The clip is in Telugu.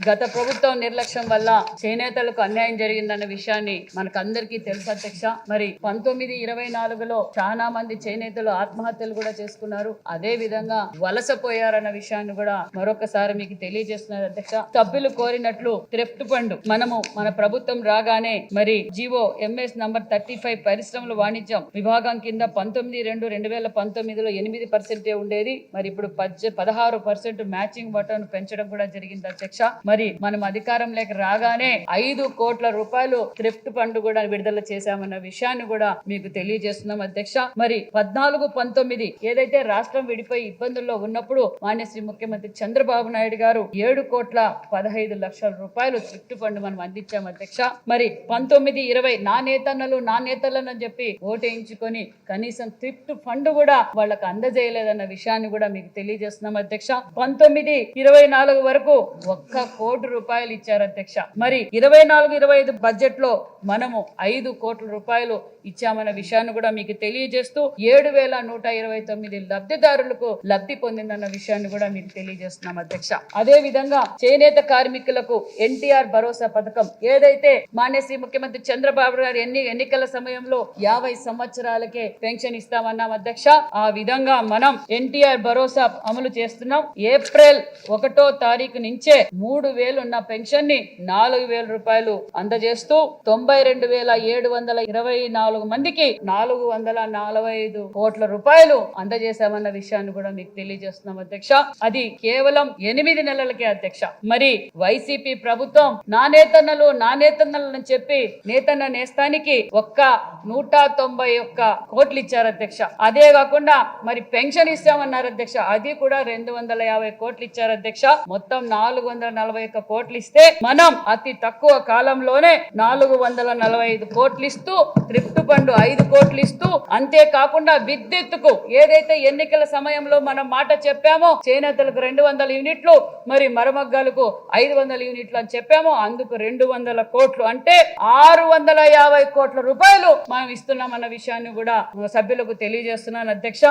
గత ప్రభుత్వం నిర్లక్ష్యం వల్ల చేనేతలకు అన్యాయం జరిగిందన్న విషయాన్ని మనకందరికీ తెలుసు అధ్యక్ష. మరి 1924లో చాలా మంది చేనేతలు ఆత్మహత్యలు కూడా చేసుకున్నారు. అదే విధంగా వలసపోయారన్న విషయాన్ని కూడా మరొకసారి మీకు తెలియజేస్తున్నారు అధ్యక్ష. సభ్యులు కోరినట్లు థ్రిఫ్ట్ ఫండ్ మన ప్రభుత్వం రాగానే మరి జీవో ఎంఎస్ నంబర్ 35 పరిశ్రమల వాణిజ్యం విభాగం కింద 19/2/2019లో 8% ఉండేది. మరి ఇప్పుడు 16% మ్యాచింగ్ బటన్ పెంచడం కూడా జరిగింది అధ్యక్ష. మరి మనం అధికారంలోకి రాగానే 5 కోట్ల రూపాయలు థ్రిఫ్ట్ ఫండ్ కూడా విడుదల చేశామన్న విషయాన్ని కూడా మీకు తెలియజేస్తున్నాం అధ్యక్ష. మరి 14-19 ఏదైతే రాష్ట్రం విడిపోయి ఇబ్బందుల్లో ఉన్నప్పుడు మాన్యశ్రీ ముఖ్యమంత్రి చంద్రబాబు నాయుడు గారు 7,15,00,000 రూపాయలు థ్రిఫ్ట్ ఫండ్ మనం అందించాం అధ్యక్ష. మరి 19-20 నా నేతన్నలు అని చెప్పి ఓటేయించుకొని కనీసం థ్రిఫ్ట్ ఫండ్ కూడా వాళ్ళకి అందజేయలేదన్న విషయాన్ని కూడా మీకు తెలియజేస్తున్నాం అధ్యక్ష. 19-24 వరకు 1 కోటి రూపాయలు ఇచ్చారు అధ్యక్ష. మరి 24-25 బడ్జెట్ లో మనము 5 కోట్ల రూపాయలు ఇచ్చామన్న విషయాన్ని కూడా మీకు తెలియజేస్తూ 7,129 లబ్ధిదారులకు లబ్ధి పొందిందన్న విషయాన్ని కూడా మీకు తెలియజేస్తున్నాం అధ్యక్ష. అదే విధంగా చేనేత కార్మికులకు ఎన్టీఆర్ భరోసా పథకం ఏదైతే మాన్యశ్రీ ముఖ్యమంత్రి చంద్రబాబు గారు ఎన్నికల సమయంలో 50 సంవత్సరాలకే పెన్షన్ ఇస్తామన్నాం అధ్యక్ష. ఆ విధంగా మనం ఎన్టీఆర్ భరోసా అమలు చేస్తున్నాం. ఏప్రిల్ 1వ తారీఖు నుంచే 3,000 ఉన్న పెన్షన్ ని 4,000 రూపాయలు అందజేస్తూ 92,724 మందికి 445 కోట్ల రూపాయలు అందజేశామన్న విషయాన్ని కూడా మీకు తెలియజేస్తున్నాం అధ్యక్ష. అది కేవలం 8 నెలలకే అధ్యక్ష. మరి వైసీపీ ప్రభుత్వం నా నేతన్నలు అని చెప్పి నేతన్న నేస్తానికి 191 కోట్లు ఇచ్చారు అధ్యక్ష. అదే కాకుండా మరి పెన్షన్ ఇస్తామన్నారు అధ్యక్ష. అది కూడా 250 కోట్లు ఇచ్చారు అధ్యక్ష. మొత్తం 441 కోట్లు ఇస్తే మనం అతి తక్కువ కాలంలోనే 445 కోట్లు ఇస్తూ థ్రిఫ్ట్ ఫండ్ 5 కోట్లు ఇస్తూ అంతేకాకుండా విద్యుత్తుకు ఏదైతే ఎన్నికల సమయంలో మనం మాట చెప్పామో చేనేతలకు 200 యూనిట్లు మరి మరమగ్గాలకు 500 యూనిట్లు అని చెప్పామో అందుకు 200 కోట్లు అంటే 650 కోట్ల రూపాయలు మనం ఇస్తున్నామన్న విషయాన్ని కూడా సభ్యులకు తెలియజేస్తున్నాను అధ్యక్ష.